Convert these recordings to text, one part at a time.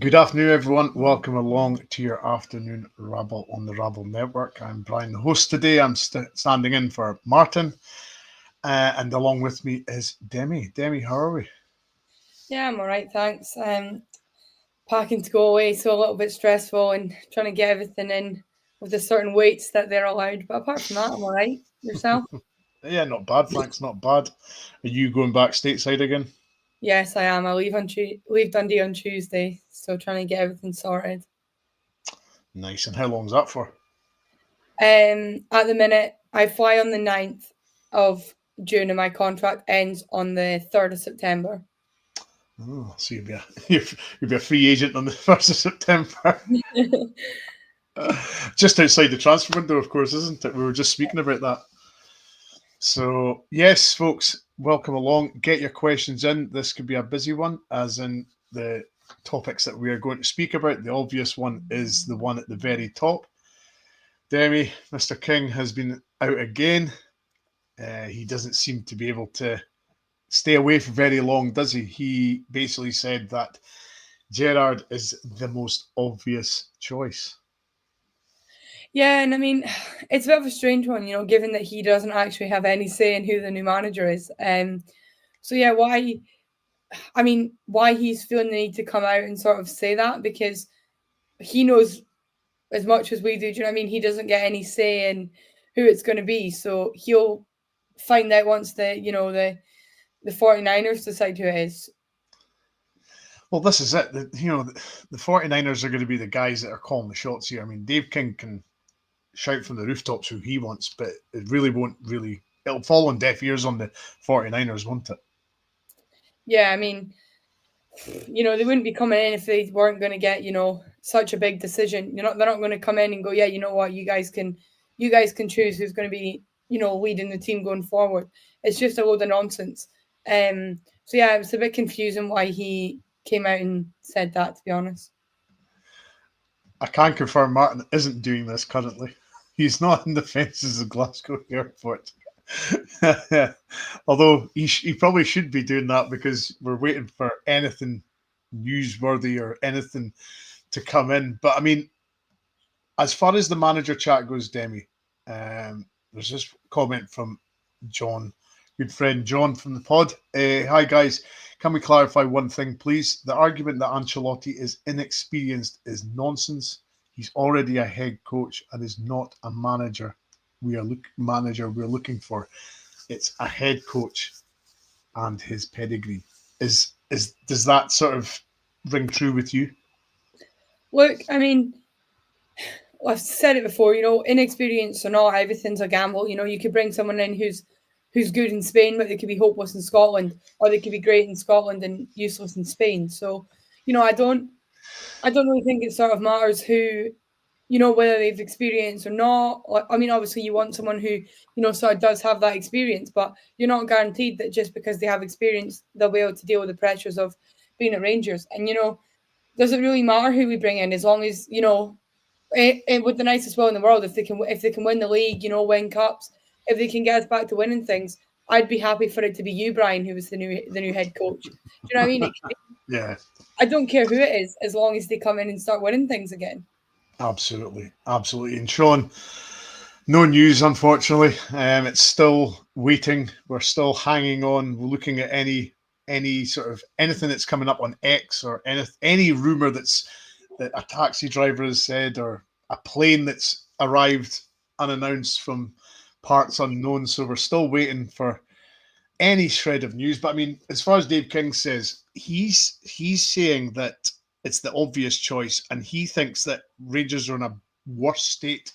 Good afternoon, everyone. Welcome along to your afternoon Rabble on the Rabble Network. I'm Brian, the host today. I'm standing in for Martin, and along with me is Demi. Demi, how are we? Yeah, I'm all right, thanks. Packing to go away, so a little bit stressful and trying to get everything in with the certain weights that they're allowed. But apart from that, I'm all right. Yourself? Yeah, not bad, thanks. Not bad. Are you going back stateside again? Yes, I am. I leave Dundee on Tuesday, so trying to get everything sorted. Nice. And how long's that for? At the minute, I fly on the 9th of June, and my contract ends on the 3rd of September. Oh, so you'll be a free agent on the 1st of September. Just outside the transfer window, of course, isn't it? We were just speaking about that. So, yes, folks, welcome along. Get your questions in. This could be a busy one, as in the topics that we are going to speak about. The obvious one is the one at the very top. Demi, Mr. King has been out again. He doesn't seem to be able to stay away for very long, does he? He basically said that Gerrard is the most obvious choice. Yeah, and I mean, it's a bit of a strange one, given that he doesn't actually have any say in who the new manager is. So yeah, why he's feeling the need to come out and sort of say that, because he knows as much as we do. Do you know what I mean? He doesn't get any say in who it's going to be, so he'll find out once the 49ers decide who it is. Well, this is it. The 49ers are going to be the guys that are calling the shots here. I mean, Dave King can shout from the rooftops who he wants, but it really won't really. It'll fall on deaf ears on the 49ers, won't it? Yeah, I mean, they wouldn't be coming in if they weren't going to get, such a big decision. They're not going to come in and go, yeah, you know what, you guys can choose who's going to be, leading the team going forward. It's just a load of nonsense. So yeah, it was a bit confusing why he came out and said that, to be honest. I can confirm Martin isn't doing this currently. He's not in the fences of Glasgow Airport. Although he probably should be doing that, because we're waiting for anything newsworthy or anything to come in. But I mean, as far as the manager chat goes, Demi, there's this comment from John, good friend John from the pod. Hi guys, can we clarify one thing, please? The argument that Ancelotti is inexperienced is nonsense. He's already a head coach and is not a manager. We're looking for. It's a head coach and his pedigree. Does that sort of ring true with you? Look, I mean, I've said it before, inexperience or not, everything's a gamble. You could bring someone in who's good in Spain, but they could be hopeless in Scotland, or they could be great in Scotland and useless in Spain. So, I don't really think it sort of matters who, whether they've experienced or not. I mean, obviously you want someone who, sort of does have that experience, but you're not guaranteed that just because they have experience, they'll be able to deal with the pressures of being at Rangers. And, does it really matter who we bring in, as long as, with the nicest will in the world, if they can win the league, win cups, if they can get us back to winning things, I'd be happy for it to be you, Brian, who was the new head coach. Do you know what I mean? Yeah, I don't care who it is, as long as they come in and start winning things again. absolutely. And Sean, no news, unfortunately. It's still waiting. We're still hanging on. We're looking at any sort of anything that's coming up on X, or any rumor that a taxi driver has said, or a plane that's arrived unannounced from parts unknown. So we're still waiting for any shred of news. But I mean, as far as Dave King says, he's saying that it's the obvious choice, and he thinks that Rangers are in a worse state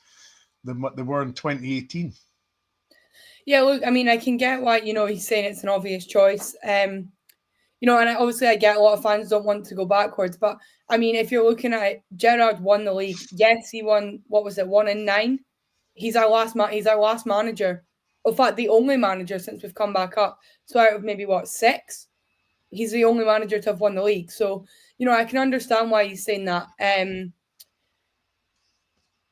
than what they were in 2018. Yeah, look, I mean, I can get why, he's saying it's an obvious choice. And obviously I get a lot of fans don't want to go backwards, but I mean, if you're looking at it, Gerrard won the league. Yes, he won, what was it, 1 in 9? He's our last manager. In fact, the only manager since we've come back up. So out of maybe, 6? He's the only manager to have won the league. So, I can understand why he's saying that.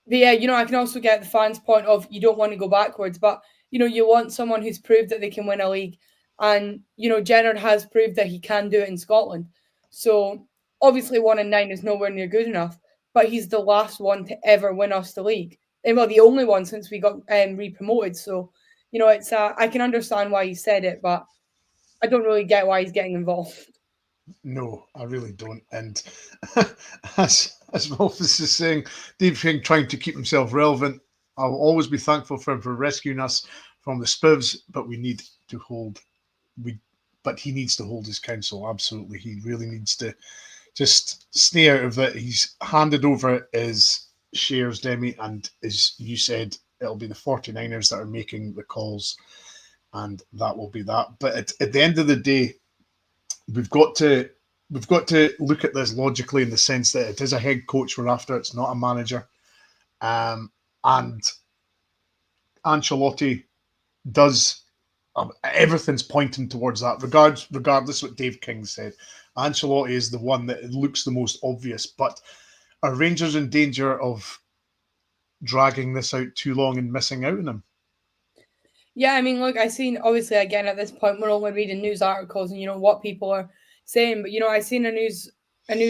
But yeah, I can also get the fans' point of you don't want to go backwards, but, you want someone who's proved that they can win a league. And, Gerrard has proved that he can do it in Scotland. So, Obviously, 1-9 is nowhere near good enough, but he's the last one to ever win us the league. And well, the only one since we got re-promoted. So, it's I can understand why he said it, but I don't really get why he's getting involved. No, I really don't. And as Wolf is just saying, Dave King trying to keep himself relevant. I'll always be thankful for him for rescuing us from the spivs, but we need to hold we but he needs to hold his counsel. Absolutely. He really needs to just stay out of it. He's handed over his shares, Demi, and as you said, it'll be the 49ers that are making the calls, and that will be that. But at the end of the day, we've got to look at this logically in the sense that it is a head coach we're after. It's not a manager, and Ancelotti does. Everything's pointing towards that. Regardless what Dave King said, Ancelotti is the one that looks the most obvious. But are Rangers in danger of dragging this out too long and missing out on him? Yeah, I mean, look, I seen obviously again at this point we're only reading news articles and what people are saying, but I seen a news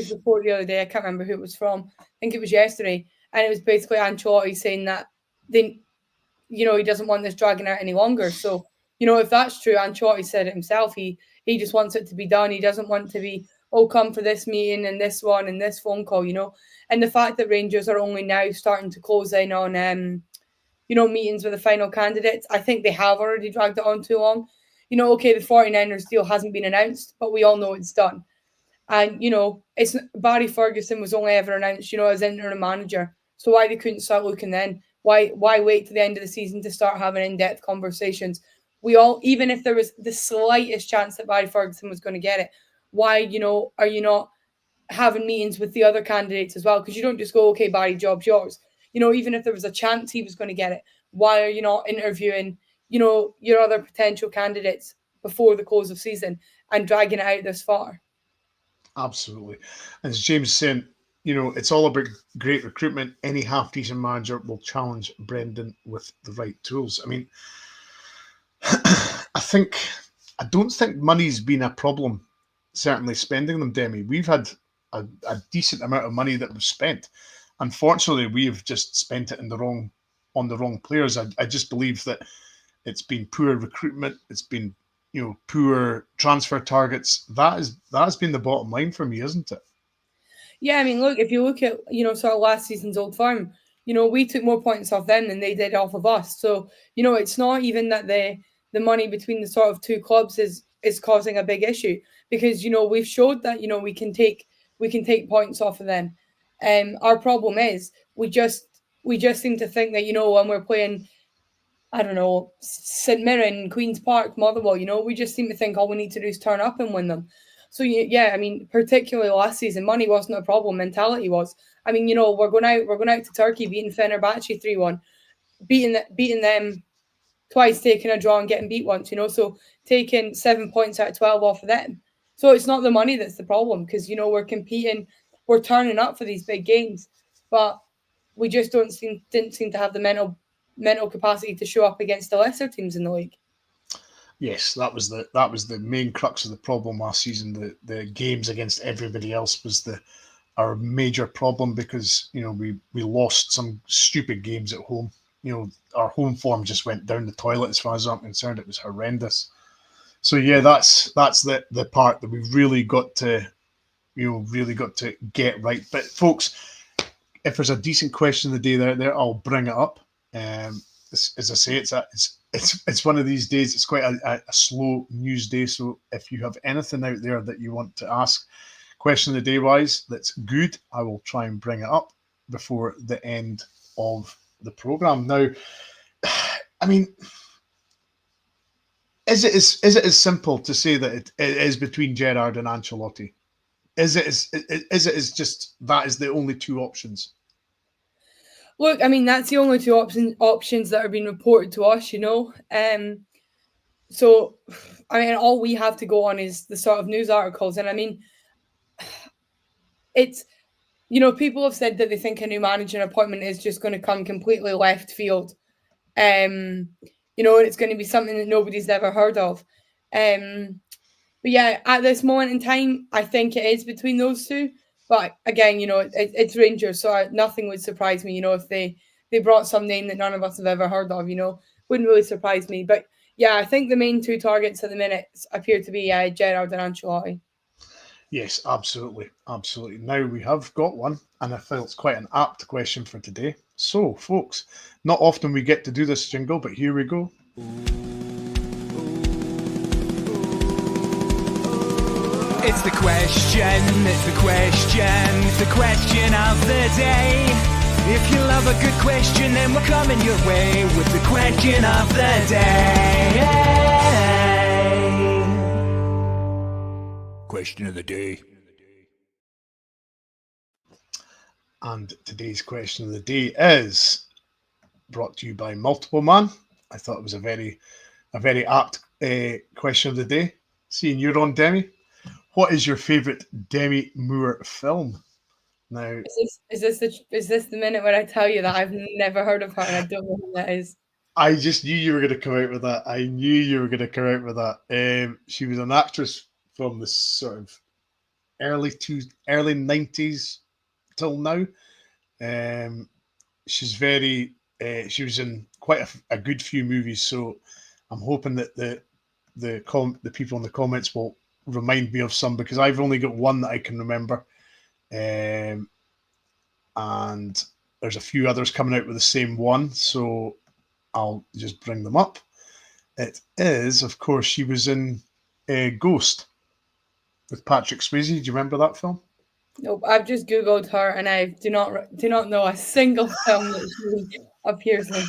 report the other day. I can't remember who it was from. I think it was yesterday, and it was basically Ancelotti saying that he doesn't want this dragging out any longer. So if that's true, Ancelotti said it himself. He just wants it to be done. He doesn't want to be come for this meeting and this one and this phone call. And the fact that Rangers are only now starting to close in on meetings with the final candidates. I think they have already dragged it on too long. Okay, the 49ers deal hasn't been announced, but we all know it's done. And, it's Barry Ferguson was only ever announced, as interim manager. So why they couldn't start looking then? Why wait to the end of the season to start having in-depth conversations? Even if there was the slightest chance that Barry Ferguson was going to get it, why, are you not having meetings with the other candidates as well? Because you don't just go, okay, Barry, job's yours. Even if there was a chance he was going to get it, why are you not interviewing, your other potential candidates before the close of season and dragging it out this far? Absolutely. And as James said, it's all about great recruitment. Any half decent manager will challenge Brendan with the right tools. I mean, I don't think money's been a problem. Certainly spending them, Demi. We've had a decent amount of money that was spent. Unfortunately, we've just spent it on the wrong players. I just believe that it's been poor recruitment. It's been poor transfer targets. That's been the bottom line for me, isn't it? Yeah, I mean, look, if you look at sort of last season's Old Firm, we took more points off them than they did off of us. So it's not even that the money between the sort of two clubs is causing a big issue, because we've showed that we can take points off of them. Our problem is we just seem to think that when we're playing, I don't know, St Mirren, Queen's Park, Motherwell, we just seem to think all we need to do is turn up and win them. So yeah, I mean, particularly last season, money wasn't a problem. Mentality was. I mean, we're going out to Turkey, beating Fenerbahce 3-1, beating them twice, taking a draw and getting beat once. So taking 7 points out of 12 off of them. So it's not the money that's the problem, because we're competing, we're turning up for these big games, but we just didn't seem to have the mental capacity to show up against the lesser teams in the league. Yes, that was the main crux of the problem last season. The games against everybody else was our major problem, because we lost some stupid games at home. Our home form just went down the toilet as far as I'm concerned. It was horrendous. So yeah, that's the part that we've really got to get right. But folks, if there's a decent question of the day there, I'll bring it up. As I say, it's one of these days. It's quite a slow news day. So if you have anything out there that you want to ask, question of the day wise, that's good, I will try and bring it up before the end of the program. Now, I mean, is it as simple to say that it is between Gerrard and Ancelotti? Is it as just that is the only two options? Look, I mean, that's the only two options that are being reported to us, So, I mean, all we have to go on is the sort of news articles. And I mean, it's, people have said that they think a new manager appointment is just going to come completely left field. And it's going to be something that nobody's ever heard of. But yeah, at this moment in time, I think it is between those two. But again, it's Rangers, so nothing would surprise me. If they brought some name that none of us have ever heard of, wouldn't really surprise me. But yeah, I think the main two targets at the minute appear to be Gerrard and Ancelotti. Yes, absolutely. Absolutely. Now we have got one, and I feel it's quite an apt question for today. So, folks, not often we get to do this jingle, but here we go. It's the question, it's the question, it's the question of the day. If you love a good question, then we're coming your way with the question of the day. Question of the day. And today's question of the day is brought to you by Multiple Man. I thought it was a very apt question of the day. Seeing you're on, Demi. What is your favourite Demi Moore film? Now, is this the minute where I tell you that I've never heard of her and I don't know who that is? I just knew you were going to come out with that. I knew you were going to come out with that. She was an actress from the sort of early 90s till now. She's very. She was in quite a good few movies, so I'm hoping that the people in the comments will remind me of some, because I've only got one that I can remember, and there's a few others coming out with the same one, so I'll just bring them up. It is, of course, she was in Ghost with Patrick Swayze. Do you remember that film? Nope, I've just Googled her and I do not know a single film that she appears in.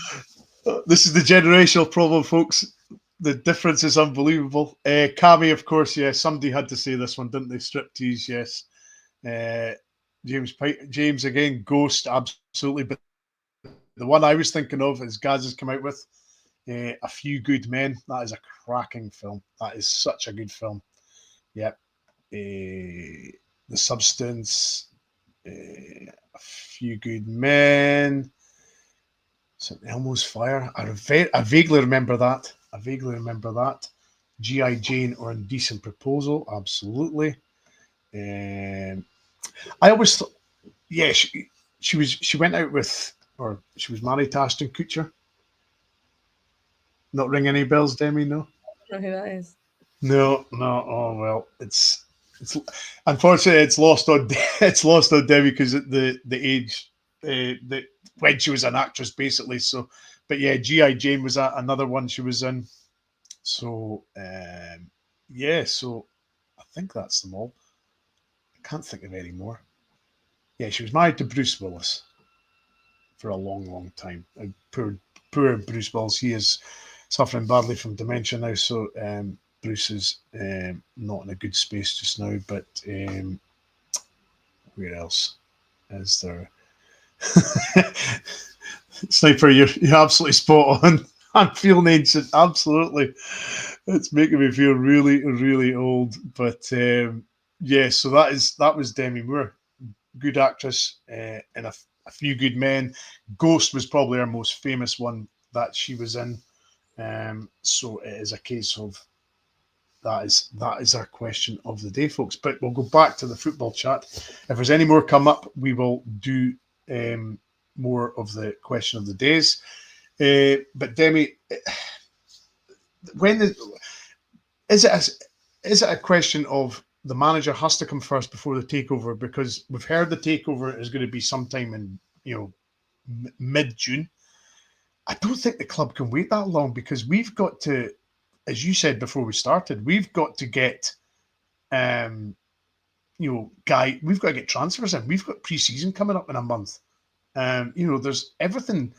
This is the generational problem, folks. The difference is unbelievable. Cammy, of course, yes. Somebody had to say this one, didn't they? Striptease, yes. James again, Ghost, absolutely. But the one I was thinking of is Gaz has come out with, A Few Good Men. That is a cracking film. That is such a good film. Yep. The Substance, A Few Good Men. St. Elmo's Fire. I vaguely remember that. G.I. Jane or Indecent Proposal. Absolutely. I always thought, yeah, she went out with, or she was married to Ashton Kutcher. Not ring any bells, Demi? No. I don't know who that is. No. Oh well, it's unfortunately it's lost on Debbie because the age that when she was an actress basically. So, but yeah, G.I. Jane was another one she was in. So yeah, so I think that's them all. I can't think of any more. Yeah, she was married to Bruce Willis for a long time. Poor Bruce Willis. He is suffering badly from dementia now. So Bruce is not in a good space just now. But where else is there? Sniper, you're absolutely spot on. I'm feeling ancient. Absolutely. It's making me feel really old. But yeah, so that was Demi Moore. Good actress in a Few Good Men. Ghost was probably our most famous one that she was in. So it is a case of that is our question of the day, folks. But we'll go back to the football chat. If there's any more come up, we will do more of the question of the days. But Demi, is it a question of the manager has to come first before the takeover? Because we've heard the takeover is going to be sometime in mid-June. I don't think the club can wait that long, because we've got to, as you said before we started, we've got to get we've got to get transfers in. We've got pre-season coming up in a month. There's everything,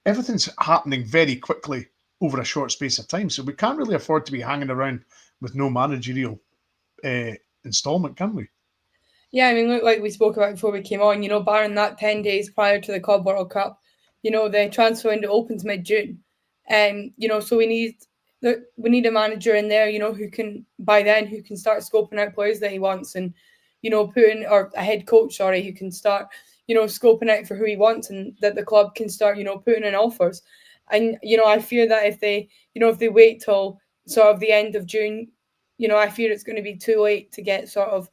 everything's happening very quickly over a short space of time. So we can't really afford to be hanging around with no managerial installment, can we? Yeah, I mean, look, like we spoke about before we came on, barring that 10 days prior to the Club World Cup, the transfer window opens mid-June. So we need a manager in there, who can start scoping out players that he wants, and, or a head coach, who can start, scoping out for who he wants, and that the club can start, putting in offers. And, I fear that if they wait till sort of the end of June, you know, I fear it's going to be too late to get sort of,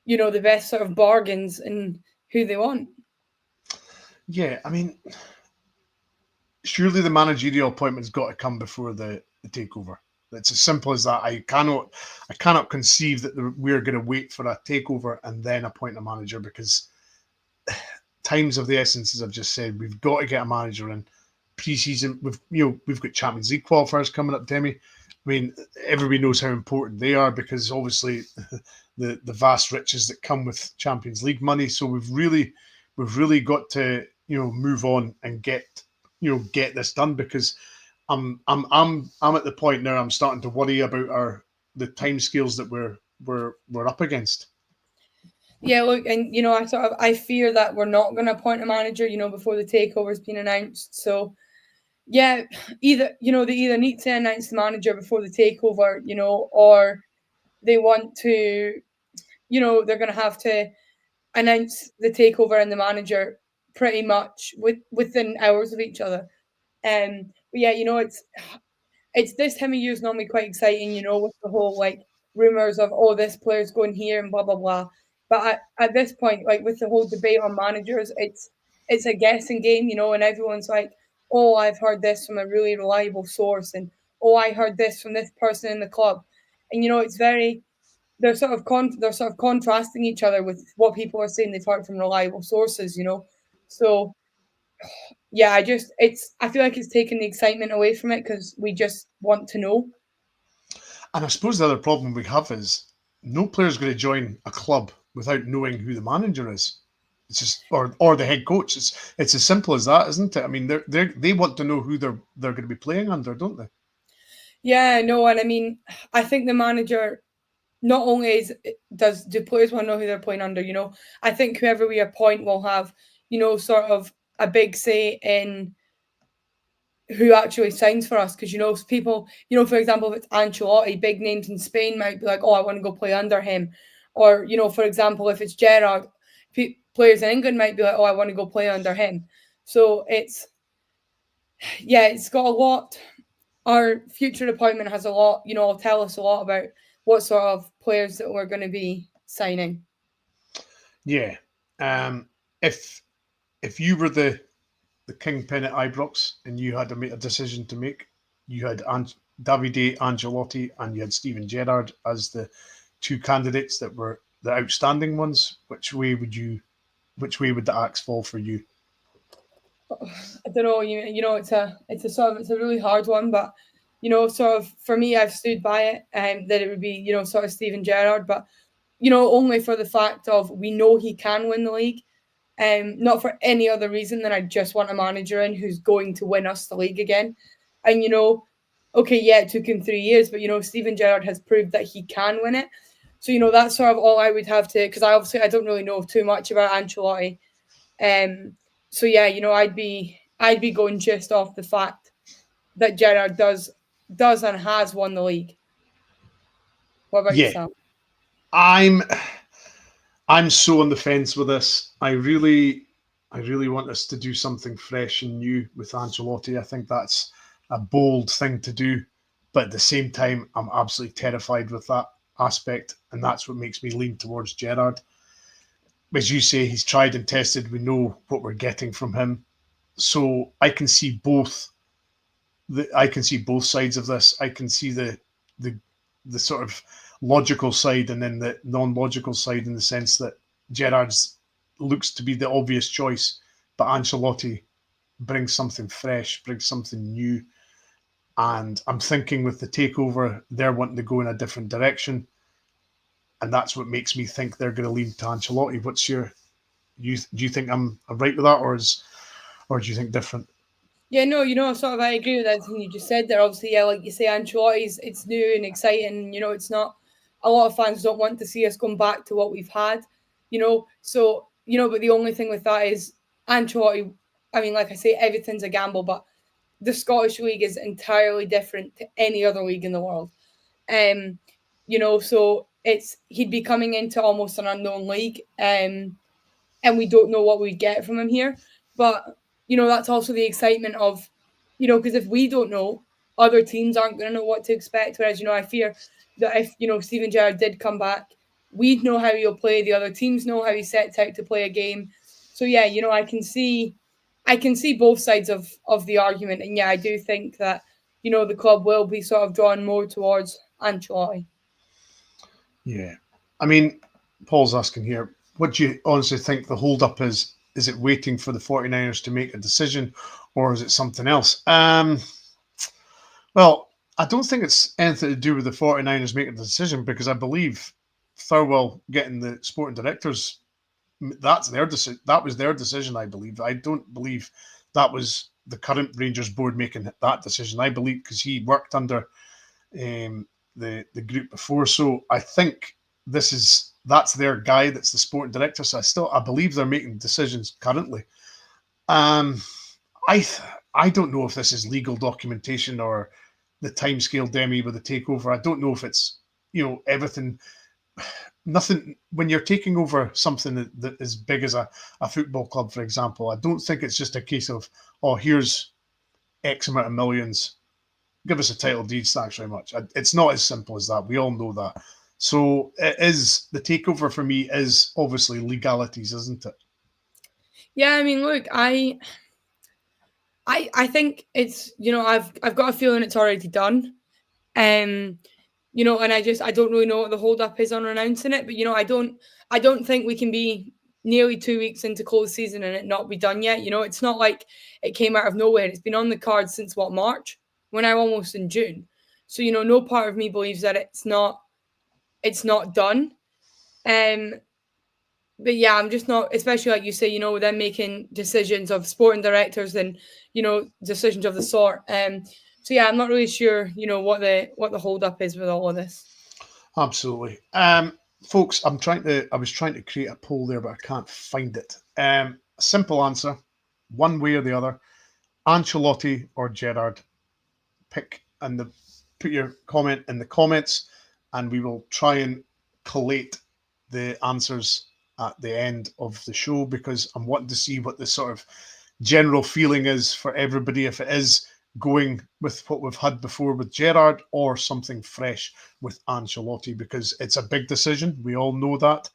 you know, the best sort of bargains and who they want. Yeah, I mean, surely the managerial appointment's got to come before the takeover. It's as simple as that. I cannot conceive that we're going to wait for a takeover and then appoint a manager, because time's of the essence, as I've just said. We've got to get a manager in. Pre-season, we've got Champions League qualifiers coming up, Demi. I mean, everybody knows how important they are, because obviously the vast riches that come with Champions League money. So we've really got to move on and get this done, because I'm at the point now I'm starting to worry about the timescales that we're up against. Yeah, look, and I fear that we're not going to appoint a manager, before the takeover's been announced. So yeah, they either need to announce the manager before the takeover, or they want to, they're going to have to announce the takeover and the manager pretty much within hours of each other. But yeah, it's this time of year is normally quite exciting, with the whole like rumors of, oh, this player's going here and blah blah blah. But at this point, like with the whole debate on managers, it's a guessing game, and everyone's like, oh, I've heard this from a really reliable source, and oh, I heard this from this person in the club, and it's very they're sort of contrasting each other with what people are saying they've heard from reliable sources, So yeah, I feel like it's taken the excitement away from it because we just want to know. And I suppose the other problem we have is no player's going to join a club without knowing who the manager is. It's just or the head coach. It's as simple as that, isn't it? I mean, they want to know who they're going to be playing under, don't they? Yeah, no, and I mean, I think the manager not only do players want to know who they're playing under. I think whoever we appoint will have sort of a big say in who actually signs for us, because people, for example, if it's Ancelotti, big names in Spain might be like, oh, I want to go play under him, or for example, if it's Gerrard, players in England might be like, oh, I want to go play under him. So it's got a lot. Our future appointment has a lot, will tell us a lot about what sort of players that we're going to be signing. Yeah. If you were the kingpin at Ibrox and you had to make a decision to make, you had Davide Ancelotti and you had Steven Gerrard as the two candidates that were the outstanding ones. Which way would the axe fall for you? I don't know. It's a really hard one, but sort of for me, I've stood by it, that it would be sort of Steven Gerrard, but only for the fact of we know he can win the league. Not for any other reason than I just want a manager in who's going to win us the league again. And, okay, yeah, it took him 3 years, but, Steven Gerrard has proved that he can win it. So, that's sort of all I would have to, because I don't really know too much about Ancelotti. So, yeah, I'd be going just off the fact that Gerrard does and has won the league. What about yourself? I'm so on the fence with this. I really want us to do something fresh and new with Ancelotti. I think that's a bold thing to do, but at the same time, I'm absolutely terrified with that aspect, and that's what makes me lean towards Gerrard. As you say, he's tried and tested. We know what we're getting from him, so I can see both. I can see both sides of this. I can see the sort of logical side and then the non-logical side, in the sense that Gerrard's looks to be the obvious choice, but Ancelotti brings something fresh, brings something new. And I'm thinking with the takeover, they're wanting to go in a different direction. And that's what makes me think they're going to lean to Ancelotti. What's do you think I'm right with that, or do you think different? Yeah, no, sort of I agree with everything you just said there. Obviously, yeah, like you say, Ancelotti's, it's new and exciting. It's not, a lot of fans don't want to see us going back to what we've had, So, but the only thing with that is Ancelotti, I mean, like I say, everything's a gamble, but the Scottish League is entirely different to any other league in the world. So he'd be coming into almost an unknown league, and we don't know what we'd get from him here. But, that's also the excitement of, because if we don't know, other teams aren't going to know what to expect. Whereas, you know, I fear that if, you know, Steven Gerrard did come back, we'd know how he'll play. The other teams know how he sets out to play a game. So yeah, you know, I can see both sides of the argument. And yeah, I do think that, you know, the club will be sort of drawn more towards Ancelotti. Yeah. I mean, Paul's asking here, what do you honestly think the hold-up is? Is it waiting for the 49ers to make a decision, or is it something else? Well, I don't think it's anything to do with the 49ers making the decision, because I believe Thurwell getting the sporting directors, that's their decision. That was their decision, I believe. I don't believe that was the current Rangers board making that decision. I believe because he worked under the group before. So I think that's their guy, that's the sporting director. So I believe they're making decisions currently. I don't know if this is legal documentation or the timescale, Demi, with the takeover. I don't know if it's, you know, everything. Nothing when you're taking over something that is big as a football club, for example. I don't think it's just a case of, oh, here's X amount of millions, give us a title deed, thanks very much. It's not as simple as that. We all know that. So it is, the takeover for me is obviously legalities, isn't it? Yeah, I mean, look, I think it's, you know, I've got a feeling it's already done. You know, and I don't really know what the hold up is on announcing it, but you know, I don't think we can be nearly 2 weeks into closed season and it not be done yet. You know, it's not like it came out of nowhere. It's been on the cards since March, when I'm almost in June. So, you know, no part of me believes that it's not done. But yeah, I'm just not, especially like you say, you know, them making decisions of sporting directors and, you know, decisions of the sort. So yeah, I'm not really sure, you know, what the hold up is with all of this. Absolutely. Folks, I was trying to create a poll there, but I can't find it. Simple answer, one way or the other, Ancelotti or Gerrard. Pick and put your comment in the comments, and we will try and collate the answers at the end of the show, because I'm wanting to see what the sort of general feeling is for everybody, if it is going with what we've had before with Gerrard or something fresh with Ancelotti, because it's a big decision. We all know that.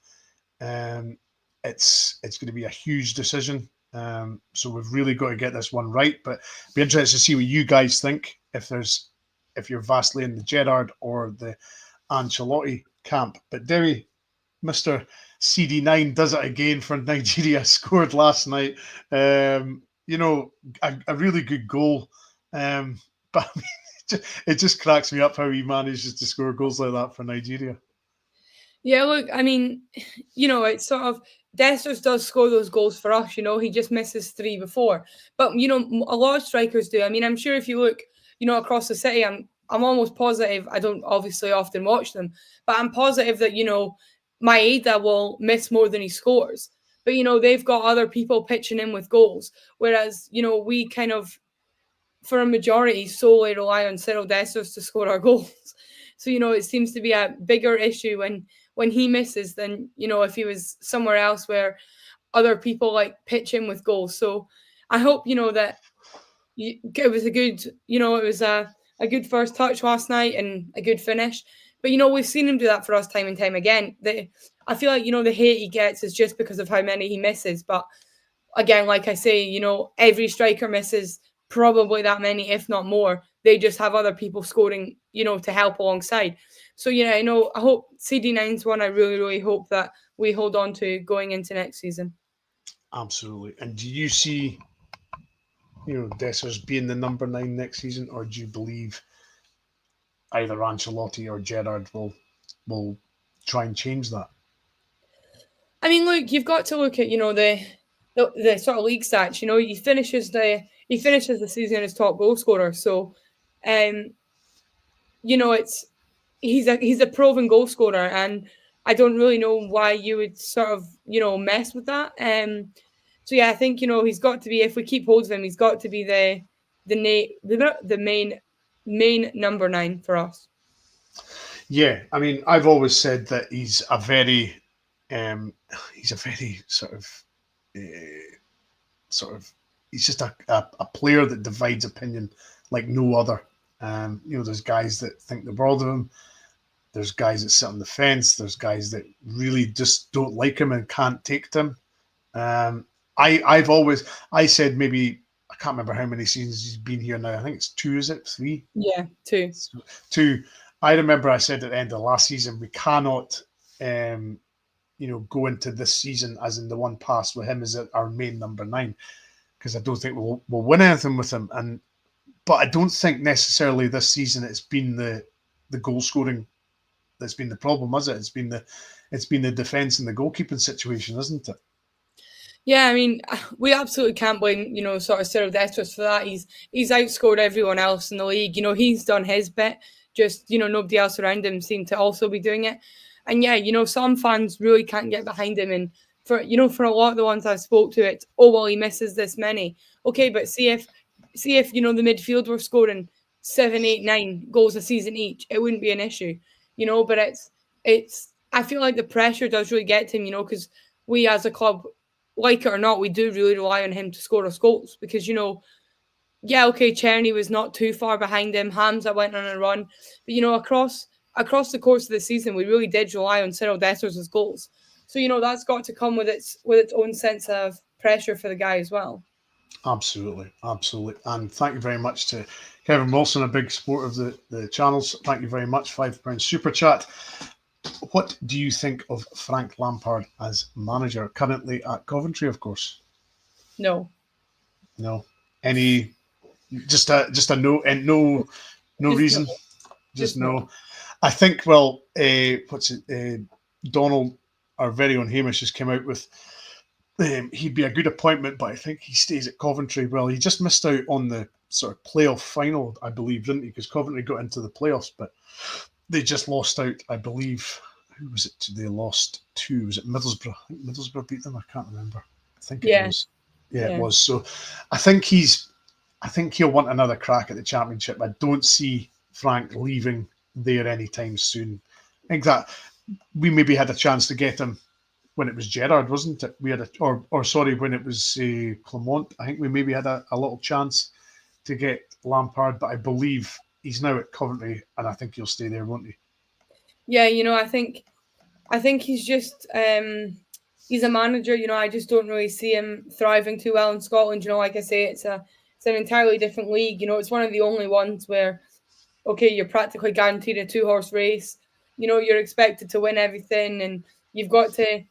It's going to be a huge decision. So we've really got to get this one right. But be interested to see what you guys think, if you're vastly in the Gerrard or the Ancelotti camp. But Demi, Mr. CD9 does it again for Nigeria, scored last night. You know, a really good goal. But I mean, it just cracks me up how he manages to score goals like that for Nigeria. Yeah, look, I mean, you know, it's sort of, Dessers does score those goals for us, you know, he just misses 3 before. But, you know, a lot of strikers do. I mean, I'm sure if you look, you know, across the city, I'm almost positive, I don't obviously often watch them, but I'm positive that, you know, Maeda will miss more than he scores. But, you know, they've got other people pitching in with goals. Whereas, you know, we kind of, for a majority, solely rely on Cyril Dessers to score our goals. So, you know, it seems to be a bigger issue when he misses than, you know, if he was somewhere else where other people like pitch in with goals. So I hope, you know, that it was a good, you know, it was a good first touch last night and a good finish. But, you know, we've seen him do that for us time and time again. I feel like, you know, the hate he gets is just because of how many he misses. But again, like I say, you know, every striker misses probably that many, if not more. They just have other people scoring, you know, to help alongside. So, yeah, I know, I hope CD9's one I really, really hope that we hold on to going into next season. Absolutely. And do you see, you know, Dessers being the number 9 next season, or do you believe either Ancelotti or Gerrard will try and change that? I mean, look, you've got to look at, you know, the sort of league stats. You know, he finishes the season as top goal scorer. So, you know, he's a proven goal scorer, and I don't really know why you would sort of, you know, mess with that. So yeah, I think, you know, he's got to be, if we keep hold of him, he's got to be the main number 9 for us. Yeah, I mean, I've always said that he's a very sort of he's just a player that divides opinion like no other. There's guys that think the world of him. There's guys that sit on the fence. There's guys that really just don't like him and can't take him. I said maybe, I can't remember how many seasons he's been here now. I think it's 2, is it? 3? Yeah, 2. 2. I remember I said at the end of last season, we cannot, go into this season as in the one past with him as our main number 9, because I don't think we'll win anything with him. But I don't think necessarily this season it's been the goal scoring that's been the problem, has it? It's been the defence and the goalkeeping situation, isn't it? Yeah, I mean, we absolutely can't blame, sort of Cyril Dessers for that. He's outscored everyone else in the league. He's done his bit. Just, nobody else around him seemed to also be doing it. And yeah, some fans really can't get behind him. And for a lot of the ones I've spoke to, it's, oh, well, he misses this many. Okay, but see if the midfield were scoring 7, 8, 9 goals a season each, it wouldn't be an issue, but it's I feel like the pressure does really get to him, because we as a club, like it or not, we do really rely on him to score us goals because, Czerny was not too far behind him. Hamza went on a run. But, across the course of the season, we really did rely on Cyril Dessers' goals. So, that's got to come with its own sense of pressure for the guy as well. Absolutely. And thank you very much to Kevin Wilson, a big supporter of the channels. Thank you very much. £5 super chat. What do you think of Frank Lampard as manager currently at Coventry, of course? No. Any just a no, and no reason. No. Just no. I think Donald, our very own Hamish, just came out with he'd be a good appointment, but I think he stays at Coventry. Well, he just missed out on the sort of playoff final, I believe, didn't he? Because Coventry got into the playoffs, but they just lost out, I believe. Who was it they lost to? Was it Middlesbrough? I think Middlesbrough beat them. I can't remember. I think it was. Yeah, it was. So I think he'll want another crack at the Championship. I don't see Frank leaving there anytime soon. I think that we maybe had a chance to get him when it was Gerrard, wasn't it? We had when it was Clement. I think we maybe had a little chance to get Lampard, but I believe he's now at Coventry, and I think he'll stay there, won't he? Yeah, I think he's just he's a manager. I just don't really see him thriving too well in Scotland. Like I say, it's an entirely different league. It's one of the only ones where, okay, you're practically guaranteed a 2-horse race. You're expected to win everything, and you've got to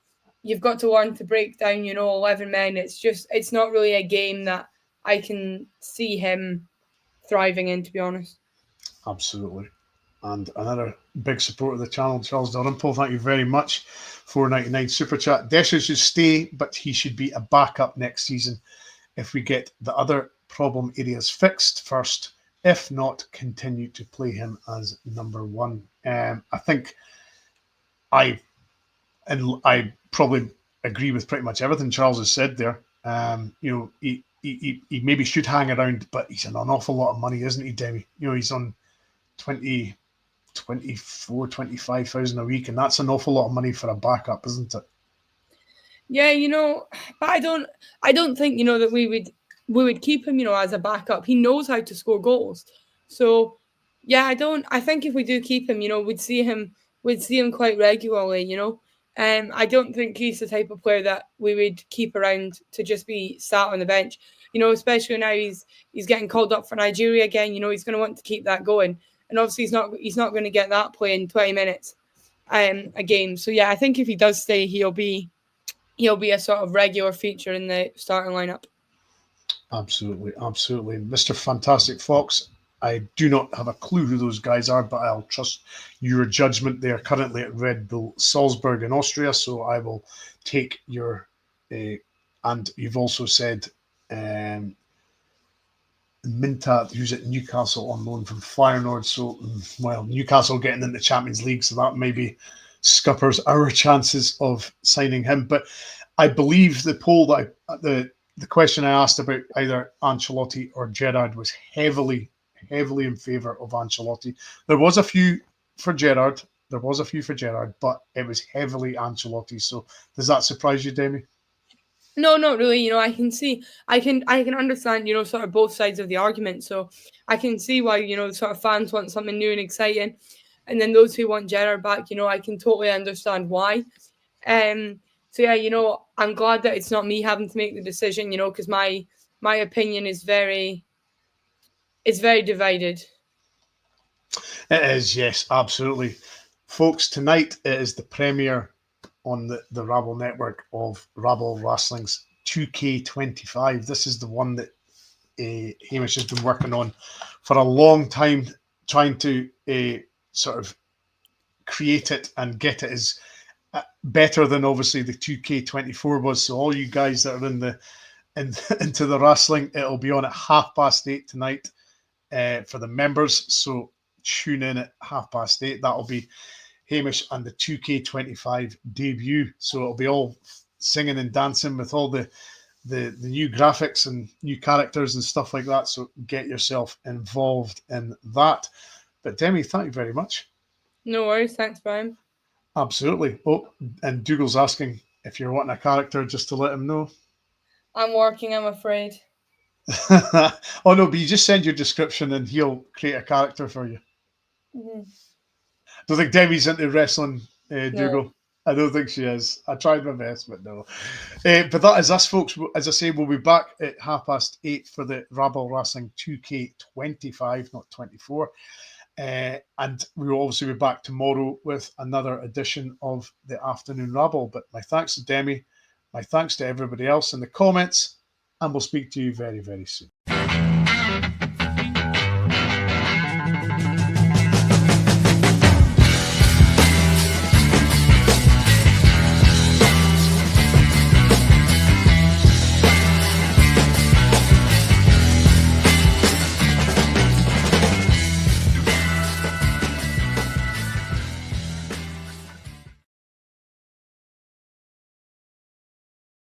learn to break down, 11 men. It's not really a game that I can see him thriving in, to be honest. Absolutely. And another big supporter of the channel, Charles Dalrymple, thank you very much. $4.99 super chat. Dessers should stay, but he should be a backup next season if we get the other problem areas fixed first. If not, continue to play him as number 1. I think I probably agree with pretty much everything Charles has said there. He maybe should hang around, but he's on an awful lot of money, isn't he, Demi? He's on 25,000 a week, and that's an awful lot of money for a backup, isn't it? Yeah, but I don't think that we would keep him, as a backup. He knows how to score goals. So yeah, I think if we do keep him, we'd see him quite regularly, I don't think he's the type of player that we would keep around to just be sat on the bench, especially now he's getting called up for Nigeria again. He's going to want to keep that going. And obviously he's not going to get that playing 20 minutes a game. So yeah, I think if he does stay, he'll be a sort of regular feature in the starting lineup. Absolutely. Mr. Fantastic Fox, I do not have a clue who those guys are, but I'll trust your judgment. They are currently at Red Bull Salzburg in Austria, so I will take your... and you've also said... Minta, who's at Newcastle on loan from Feyenoord. So, Newcastle getting into the Champions League, so that maybe scuppers our chances of signing him. But I believe the poll that the question I asked about either Ancelotti or Gerrard was heavily in favour of Ancelotti. There was a few for Gerrard, but it was heavily Ancelotti. So does that surprise you, Demi? No, not really. You know, I can understand, you know, sort of both sides of the argument. So I can see why, you know, sort of fans want something new and exciting. And then those who want Gerrard back, you know, I can totally understand why. So yeah, you know, I'm glad that it's not me having to make the decision, you know, because my opinion is very divided. It is, yes, absolutely. Folks, tonight it is the premiere on the Rabble Network of Rabble Wrestling's 2K25. This is the one that Hamish has been working on for a long time, trying to sort of create it and get it as better than obviously the 2K24 was. So all you guys that are into the wrestling, it'll be on at 8:30 tonight for the members. So tune in at 8:30. That'll be Hamish and the 2K25 debut. So it'll be all singing and dancing with all the new graphics and new characters and stuff like that. So get yourself involved in that. But Demi, thank you very much. No worries. Thanks, Brian. Absolutely. Oh, and Dougal's asking if you're wanting a character, just to let him know. I'm working, I'm afraid. Oh no, but you just send your description and he'll create a character for you. Mm-hmm. Don't think Demi's into wrestling, Dougal. No. I don't think she is. I tried my best, but no. But that is us, folks. As I say, we'll be back at 8:30 for the Rabble Wrestling 2K25, not 24. And we will obviously be back tomorrow with another edition of the Afternoon Rabble. But my thanks to Demi, my thanks to everybody else in the comments, and we'll speak to you very, very soon.